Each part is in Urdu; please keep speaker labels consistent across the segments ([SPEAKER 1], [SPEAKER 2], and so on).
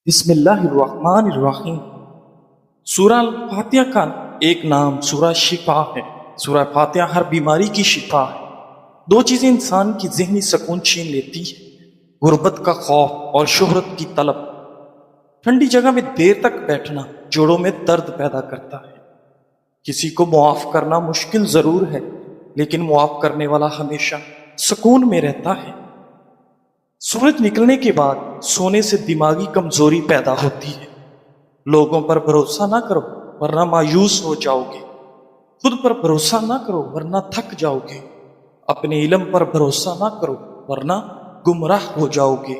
[SPEAKER 1] بسم اللہ الرحمن الرحیم۔ سورہ الفاتحہ کا ایک نام سورہ شفا ہے۔ سورہ فاتحہ ہر بیماری کی شفا ہے۔ دو چیزیں انسان کی ذہنی سکون چھین لیتی ہے، غربت کا خوف اور شہرت کی طلب۔ ٹھنڈی جگہ میں دیر تک بیٹھنا جوڑوں میں درد پیدا کرتا ہے۔ کسی کو معاف کرنا مشکل ضرور ہے، لیکن معاف کرنے والا ہمیشہ سکون میں رہتا ہے۔ سورج نکلنے کے بعد سونے سے دماغی کمزوری پیدا ہوتی ہے۔ لوگوں پر بھروسہ نہ کرو ورنہ مایوس ہو جاؤ گے۔ خود پر بھروسہ نہ کرو ورنہ تھک جاؤ گے۔ اپنے علم پر بھروسہ نہ کرو ورنہ گمراہ ہو جاؤ گے۔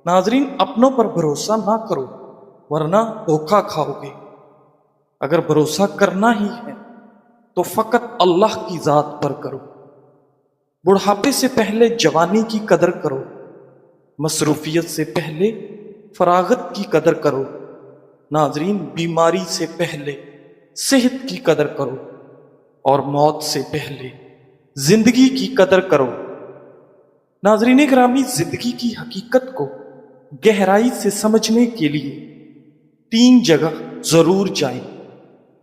[SPEAKER 1] ناظرین، اپنوں پر بھروسہ نہ کرو ورنہ دھوکہ کھاؤ گے۔ اگر بھروسہ کرنا ہی ہے تو فقط اللہ کی ذات پر کرو۔ بڑھاپے سے پہلے جوانی کی قدر کرو، مصروفیت سے پہلے فراغت کی قدر کرو۔ ناظرین، بیماری سے پہلے صحت کی قدر کرو اور موت سے پہلے زندگی کی قدر کرو۔ ناظرین گرامی، زندگی کی حقیقت کو گہرائی سے سمجھنے کے لیے 3 جگہ ضرور جائیں۔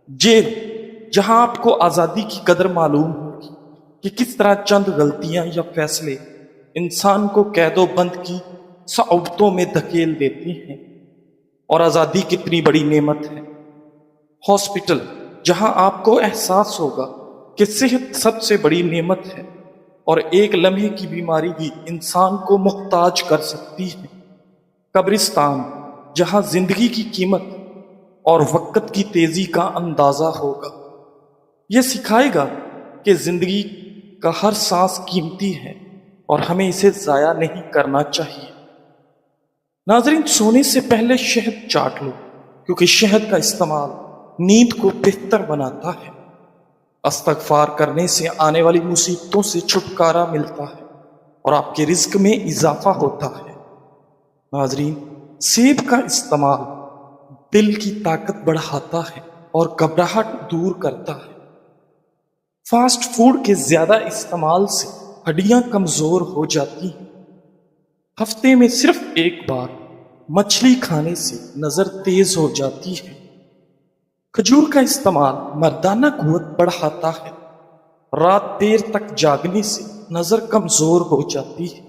[SPEAKER 1] جیل، جہاں آپ کو آزادی کی قدر معلوم ہوگی کہ کس طرح چند غلطیاں یا فیصلے انسان کو قید و بند کی صعوبتوں میں دھکیل دیتے ہیں اور آزادی کتنی بڑی نعمت ہے۔ ہاسپٹل، جہاں آپ کو احساس ہوگا کہ صحت سب سے بڑی نعمت ہے اور ایک لمحے کی بیماری بھی انسان کو محتاج کر سکتی ہے۔ قبرستان، جہاں زندگی کی قیمت اور وقت کی تیزی کا اندازہ ہوگا۔ یہ سکھائے گا کہ زندگی کا ہر سانس قیمتی ہے اور ہمیں اسے ضائع نہیں کرنا چاہیے۔ ناظرین، سونے سے پہلے شہد چاٹ لو، کیونکہ شہد کا استعمال نیند کو بہتر بناتا ہے۔ استغفار کرنے سے آنے والی مصیبتوں سے چھٹکارا ملتا ہے اور آپ کے رزق میں اضافہ ہوتا ہے۔ ناظرین، سیب کا استعمال دل کی طاقت بڑھاتا ہے اور گھبراہٹ دور کرتا ہے۔ فاسٹ فوڈ کے زیادہ استعمال سے ہڈیاں کمزور ہو جاتی ہیں۔ ہفتے میں صرف ایک بار مچھلی کھانے سے نظر تیز ہو جاتی ہے۔ کھجور کا استعمال مردانہ قوت بڑھاتا ہے۔ رات دیر تک جاگنے سے نظر کمزور ہو جاتی ہے۔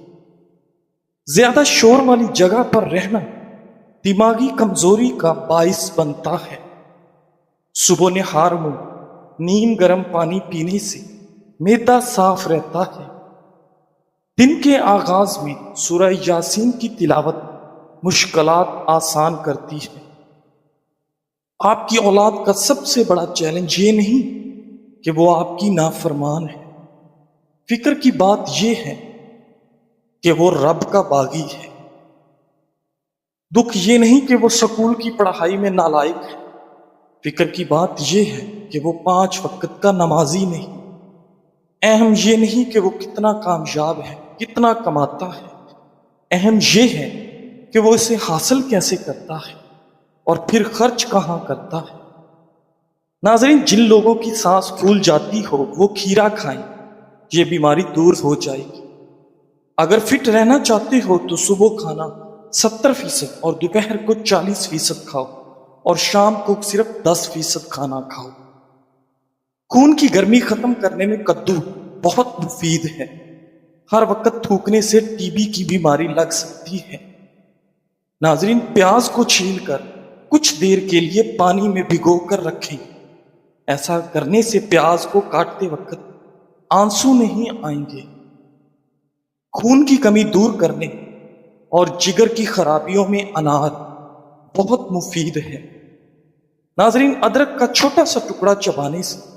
[SPEAKER 1] زیادہ شور والی جگہ پر رہنا دماغی کمزوری کا باعث بنتا ہے۔ صبح نہار میں نیم گرم پانی پینے سے معدہ صاف رہتا ہے۔ دن کے آغاز میں سورہ یاسین کی تلاوت مشکلات آسان کرتی ہے۔ آپ کی اولاد کا سب سے بڑا چیلنج یہ نہیں کہ وہ آپ کی نافرمان ہے، فکر کی بات یہ ہے کہ وہ رب کا باغی ہے۔ دکھ یہ نہیں کہ وہ سکول کی پڑھائی میں نالائق ہے، فکر کی بات یہ ہے کہ وہ 5 وقت کا نمازی نہیں۔ اہم یہ نہیں کہ وہ کتنا کامیاب ہے، کتنا کماتا ہے، اہم یہ ہے کہ وہ اسے حاصل کیسے کرتا ہے اور پھر خرچ کہاں کرتا ہے۔ ناظرین، جن لوگوں کی سانس پھول جاتی ہو وہ کھیرا کھائیں، یہ بیماری دور ہو جائے گی۔ اگر فٹ رہنا چاہتے ہو تو صبح کھانا 70% اور دوپہر کو 40% کھاؤ اور شام کو صرف 10% کھانا کھاؤ۔ خون کی گرمی ختم کرنے میں کدو بہت مفید ہے۔ ہر وقت تھوکنے سے ٹی بی کی بیماری لگ سکتی ہے۔ ناظرین، پیاز کو چھیل کر کچھ دیر کے لیے پانی میں بھگو کر رکھیں۔ ایسا کرنے سے پیاز کو کاٹتے وقت آنسو نہیں آئیں گے۔ خون کی کمی دور کرنے اور جگر کی خرابیوں میں انار بہت مفید ہے۔ ناظرین، ادرک کا چھوٹا سا ٹکڑا چبانے سے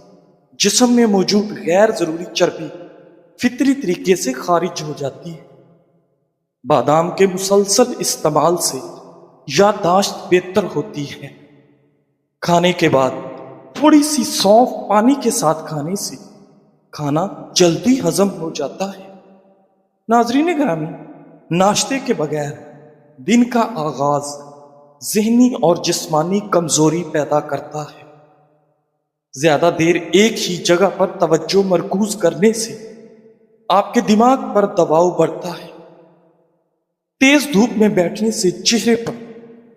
[SPEAKER 1] جسم میں موجود غیر ضروری چربی فطری طریقے سے خارج ہو جاتی ہے۔ بادام کے مسلسل استعمال سے یادداشت بہتر ہوتی ہے۔ کھانے کے بعد تھوڑی سی سونف پانی کے ساتھ کھانے سے کھانا جلدی ہضم ہو جاتا ہے۔ ناظرین گرامی، ناشتے کے بغیر دن کا آغاز ذہنی اور جسمانی کمزوری پیدا کرتا ہے۔ زیادہ دیر ایک ہی جگہ پر توجہ مرکوز کرنے سے آپ کے دماغ پر دباؤ بڑھتا ہے۔ تیز دھوپ میں بیٹھنے سے چہرے پر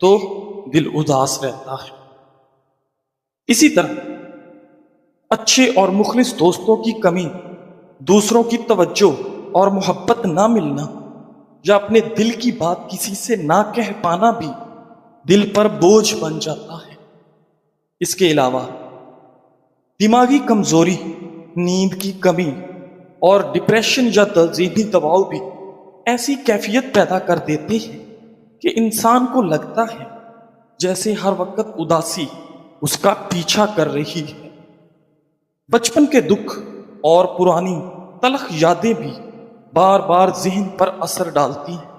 [SPEAKER 1] تو دل اداس رہتا ہے۔ اسی طرح اچھے اور مخلص دوستوں کی کمی، دوسروں کی توجہ اور محبت نہ ملنا، یا اپنے دل کی بات کسی سے نہ کہہ پانا بھی دل پر بوجھ بن جاتا ہے۔ اس کے علاوہ دماغی کمزوری، نیند کی کمی اور ڈپریشن یا ذہنی دباؤ بھی ایسی کیفیت پیدا کر دیتے ہیں کہ انسان کو لگتا ہے جیسے ہر وقت اداسی اس کا پیچھا کر رہی ہے۔ بچپن کے دکھ اور پرانی تلخ یادیں بھی بار بار ذہن پر اثر ڈالتی ہیں۔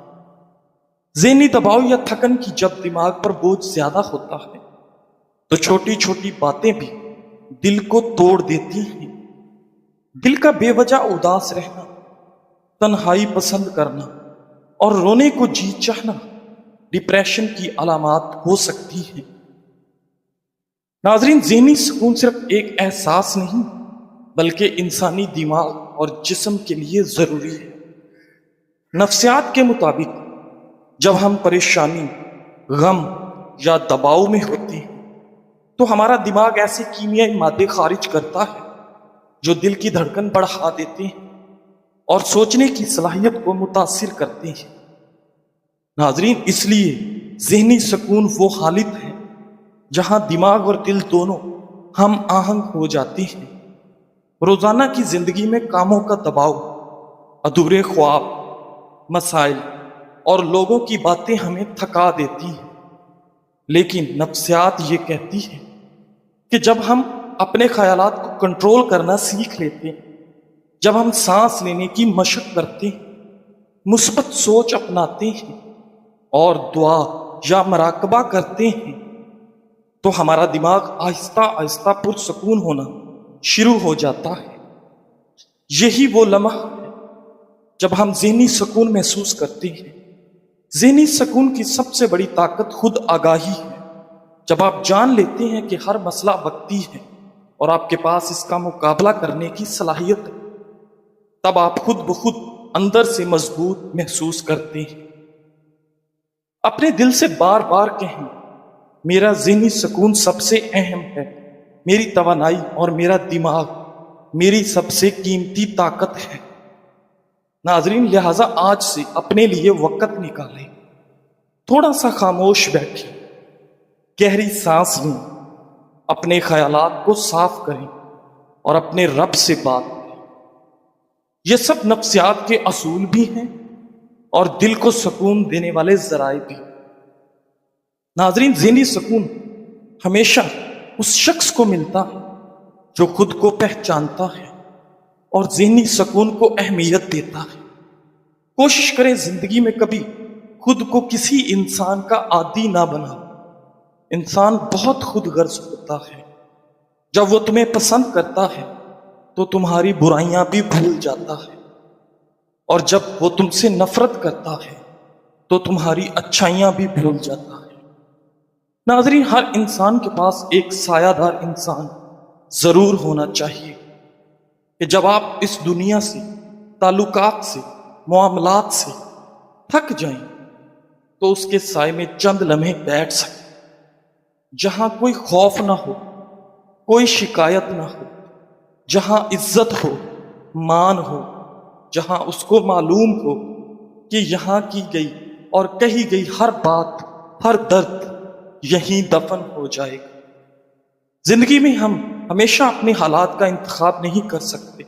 [SPEAKER 1] ذہنی دباؤ یا تھکن کی جب دماغ پر بوجھ زیادہ ہوتا ہے تو چھوٹی چھوٹی باتیں بھی دل کو توڑ دیتی ہیں۔ دل کا بے وجہ اداس رہنا، تنہائی پسند کرنا اور رونے کو جی چاہنا ڈپریشن کی علامات ہو سکتی ہیں۔ ناظرین، ذہنی سکون صرف ایک احساس نہیں بلکہ انسانی دماغ اور جسم کے لیے ضروری ہے۔ نفسیات کے مطابق جب ہم پریشانی، غم یا دباؤ میں ہوتے ہیں تو ہمارا دماغ ایسے کیمیائی مادے خارج کرتا ہے جو دل کی دھڑکن بڑھا دیتے ہیں اور سوچنے کی صلاحیت کو متاثر کرتے ہیں۔ ناظرین، اس لیے ذہنی سکون وہ حالت ہے جہاں دماغ اور دل دونوں ہم آہنگ ہو جاتے ہیں۔ روزانہ کی زندگی میں کاموں کا دباؤ، ادھورے خواب، مسائل اور لوگوں کی باتیں ہمیں تھکا دیتی ہیں، لیکن نفسیات یہ کہتی ہے کہ جب ہم اپنے خیالات کو کنٹرول کرنا سیکھ لیتے ہیں، جب ہم سانس لینے کی مشق کرتے ہیں، مثبت سوچ اپناتے ہیں اور دعا یا مراقبہ کرتے ہیں تو ہمارا دماغ آہستہ آہستہ پرسکون ہونا شروع ہو جاتا ہے۔ یہی وہ لمحہ ہے جب ہم ذہنی سکون محسوس کرتے ہیں۔ ذہنی سکون کی سب سے بڑی طاقت خود آگاہی ہے۔ جب آپ جان لیتے ہیں کہ ہر مسئلہ وقتی ہے اور آپ کے پاس اس کا مقابلہ کرنے کی صلاحیت ہے، تب آپ خود بخود اندر سے مضبوط محسوس کرتے ہیں۔ اپنے دل سے بار بار کہیں، میرا ذہنی سکون سب سے اہم ہے، میری توانائی اور میرا دماغ میری سب سے قیمتی طاقت ہے۔ ناظرین، لہٰذا آج سے اپنے لیے وقت نکالیں، تھوڑا سا خاموش بیٹھیں، گہری سانس لیں، اپنے خیالات کو صاف کریں اور اپنے رب سے بات کریں۔ یہ سب نفسیات کے اصول بھی ہیں اور دل کو سکون دینے والے ذرائع بھی۔ ناظرین، ذہنی سکون ہمیشہ اس شخص کو ملتا ہے جو خود کو پہچانتا ہے اور ذہنی سکون کو اہمیت دیتا ہے۔ کوشش کریں زندگی میں کبھی خود کو کسی انسان کا عادی نہ بنا۔ انسان بہت خود غرض ہوتا ہے۔ جب وہ تمہیں پسند کرتا ہے تو تمہاری برائیاں بھی بھول جاتا ہے، اور جب وہ تم سے نفرت کرتا ہے تو تمہاری اچھائیاں بھی بھول جاتا ہے۔ ناظرین، ہر انسان کے پاس ایک سایہ دار انسان ضرور ہونا چاہیے کہ جب آپ اس دنیا سے، تعلقات سے، معاملات سے تھک جائیں تو اس کے سائے میں چند لمحے بیٹھ سکیں، جہاں کوئی خوف نہ ہو، کوئی شکایت نہ ہو، جہاں عزت ہو، مان ہو، جہاں اس کو معلوم ہو کہ یہاں کی گئی اور کہی گئی ہر بات، ہر درد یہیں دفن ہو جائے گا۔ زندگی میں ہم ہمیشہ اپنے حالات کا انتخاب نہیں کر سکتے،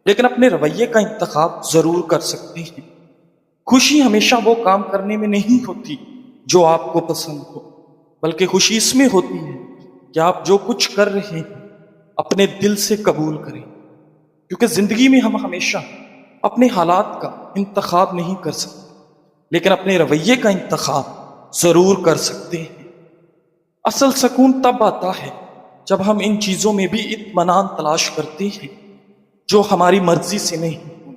[SPEAKER 1] لیکن اپنے رویے کا انتخاب ضرور کر سکتے ہیں۔ خوشی ہمیشہ وہ کام کرنے میں نہیں ہوتی جو آپ کو پسند ہو، بلکہ خوشی اس میں ہوتی ہے کہ آپ جو کچھ کر رہے ہیں اپنے دل سے قبول کریں، کیونکہ زندگی میں ہم ہمیشہ اپنے حالات کا انتخاب نہیں کر سکتے، لیکن اپنے رویے کا انتخاب ضرور کر سکتے ہیں۔ اصل سکون تب آتا ہے جب ہم ان چیزوں میں بھی اطمینان تلاش کرتے ہیں جو ہماری مرضی سے نہیں۔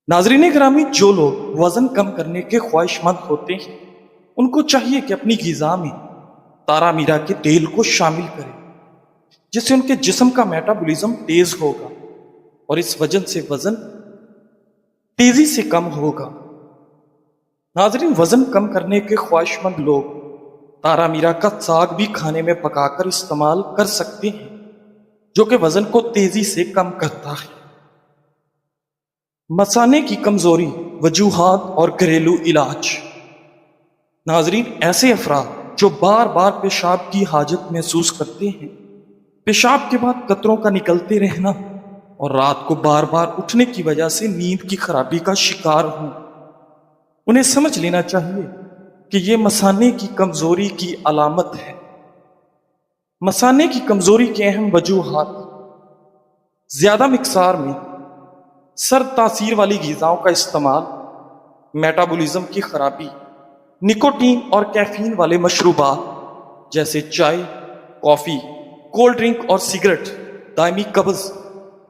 [SPEAKER 1] ناظرین گرامی، جو لوگ وزن کم کرنے کے خواہش مند ہوتے ہیں ان کو چاہیے کہ اپنی غذا میں تارا میرا کے تیل کو شامل کریں، جس سے ان کے جسم کا میٹابولزم تیز ہوگا اور اس وجہ سے وزن تیزی سے کم ہوگا۔ ناظرین، وزن کم کرنے کے خواہش مند لوگ تارا میرا کا ساگ بھی کھانے میں پکا کر استعمال کر سکتے ہیں، جو کہ وزن کو تیزی سے کم کرتا ہے۔ مثانے کی کمزوری، وجوہات اور گھریلو علاج۔ ناظرین، ایسے افراد جو بار بار پیشاب کی حاجت محسوس کرتے ہیں، پیشاب کے بعد قطروں کا نکلتے رہنا اور رات کو بار بار اٹھنے کی وجہ سے نیند کی خرابی کا شکار ہوں، انہیں سمجھ لینا چاہیے کہ یہ مثانے کی کمزوری کی علامت ہے۔ مثانے کی کمزوری کے اہم وجوہات: زیادہ مقدار میں سرد تاثیر والی غذاؤں کا استعمال، میٹابولزم کی خرابی، نکوٹین اور کیفین والے مشروبات جیسے چائے، کافی، کولڈ ڈرنک اور سگریٹ، دائمی قبض،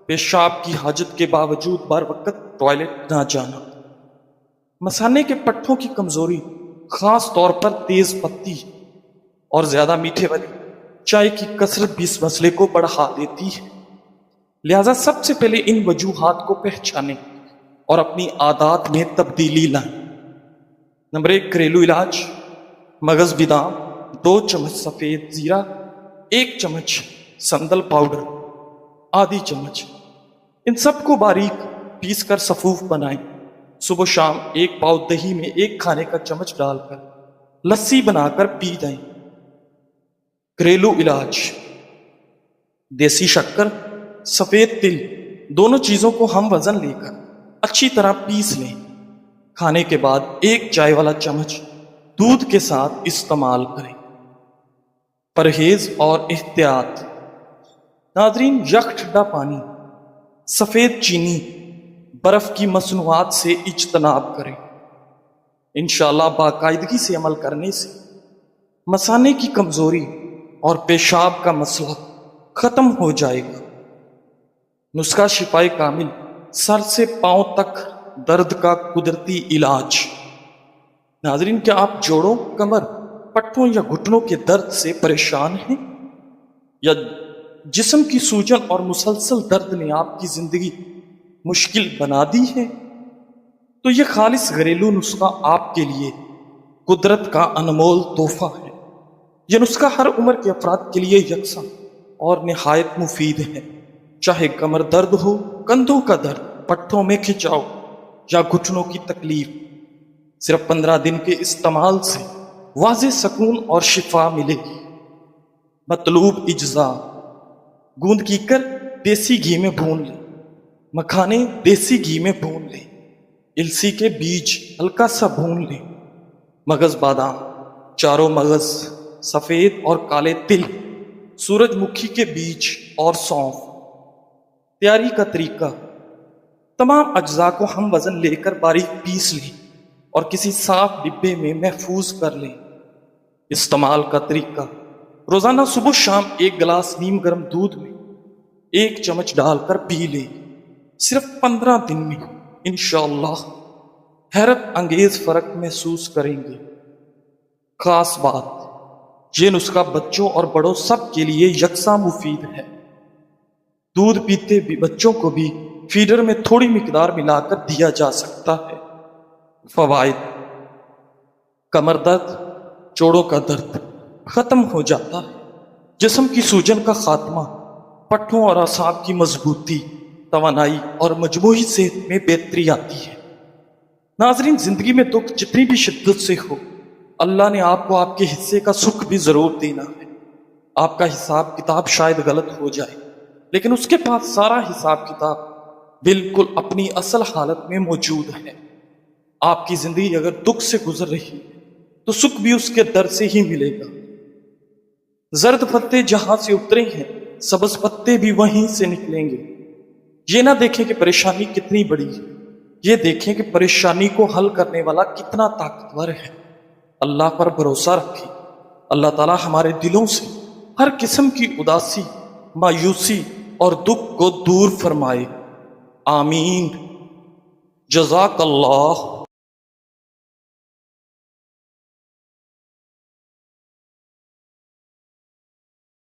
[SPEAKER 1] پیشاب کی حاجت کے باوجود بر وقت ٹوائلٹ نہ جانا۔ مثانے کے پٹھوں کی کمزوری خاص طور پر تیز پتی اور زیادہ میٹھے والی چائے کی کثرت بھی اس مسئلے کو بڑھا دیتی ہے۔ لہذا سب سے پہلے ان وجوہات کو پہچانیں اور اپنی عادات میں تبدیلی لائیں۔ نمبر 1، گھریلو علاج: مغز بادام، 2 چمچ سفید زیرہ، 1 چمچ سندل پاؤڈر، آدھی چمچ، ان سب کو باریک پیس کر سفوف بنائیں۔ صبح شام 1 پاؤ دہی میں 1 کھانے کا چمچ ڈال کر لسی بنا کر پی جائیں۔ گھریلو علاج: دیسی شکر، سفید تل، دونوں چیزوں کو ہم وزن لے کر اچھی طرح پیس لیں۔ کھانے کے بعد 1 چائے والا چمچ دودھ کے ساتھ استعمال کریں۔ پرہیز اور احتیاط: ناظرین، یک ٹھنڈا پانی، سفید چینی، برف کی مصنوعات سے اجتناب کریں۔ انشاءاللہ باقاعدگی سے عمل کرنے سے مثانے کی کمزوری اور پیشاب کا مسئلہ ختم ہو جائے گا۔ نسخہ شفائے کامل، سر سے پاؤں تک درد کا قدرتی علاج۔ ناظرین، کیا آپ جوڑوں، کمر، پٹھوں یا گھٹنوں کے درد سے پریشان ہیں، یا جسم کی سوجن اور مسلسل درد نے آپ کی زندگی مشکل بنا دی ہے؟ تو یہ خالص گھریلو نسخہ آپ کے لیے قدرت کا انمول تحفہ ہے۔ یہ نسخہ ہر عمر کے افراد کے لیے یکساں اور نہایت مفید ہے، چاہے کمر درد ہو، کندھوں کا درد، پٹھوں میں کھچاؤ یا گھٹنوں کی تکلیف۔ صرف 15 دن کے استعمال سے واضح سکون اور شفا ملے گی۔ مطلوب اجزاء: گوند کیکر دیسی گھی میں بھون لیں، مکھانے دیسی گھی میں بھون لیں، السی کے بیج ہلکا سا بھون لیں، مغز بادام، چاروں مغز، سفید اور کالے تل، سورج مکھی کے بیج اور سونف۔ تیاری کا طریقہ: تمام اجزاء کو ہم وزن لے کر باریک پیس لیں اور کسی صاف ڈبے میں محفوظ کر لیں۔ استعمال کا طریقہ: روزانہ صبح شام 1 گلاس نیم گرم دودھ میں 1 چمچ ڈال کر پی لیں۔ صرف 15 دن میں انشاءاللہ حیرت انگیز فرق محسوس کریں گے۔ خاص بات: یہ نسخہ بچوں اور بڑوں سب کے لیے یکساں مفید ہے۔ دودھ پیتے بھی بچوں کو بھی فیڈر میں تھوڑی مقدار ملا کر دیا جا سکتا ہے۔ فوائد: کمر درد، جوڑوں کا درد ختم ہو جاتا ہے، جسم کی سوجن کا خاتمہ، پٹھوں اور اعصاب کی مضبوطی، توانائی اور مجموعی صحت میں بہتری آتی ہے۔ ناظرین، زندگی میں دکھ جتنی بھی شدت سے ہو، اللہ نے آپ کو آپ کے حصے کا سکھ بھی ضرور دینا ہے۔ آپ کا حساب کتاب شاید غلط ہو جائے، لیکن اس کے پاس سارا حساب کتاب بالکل اپنی اصل حالت میں موجود ہے۔ آپ کی زندگی اگر دکھ سے گزر رہی ہے تو سکھ بھی اس کے در سے ہی ملے گا۔ زرد پتے جہاں سے اترے ہیں، سبز پتے بھی وہیں سے نکلیں گے۔ یہ نہ دیکھیں کہ پریشانی کتنی بڑی ہے، یہ دیکھیں کہ پریشانی کو حل کرنے والا کتنا طاقتور ہے۔ اللہ پر بھروسہ رکھیں۔ اللہ تعالی ہمارے دلوں سے ہر قسم کی اداسی، مایوسی اور دکھ کو دور فرمائے۔ آمین۔ جزاک اللہ۔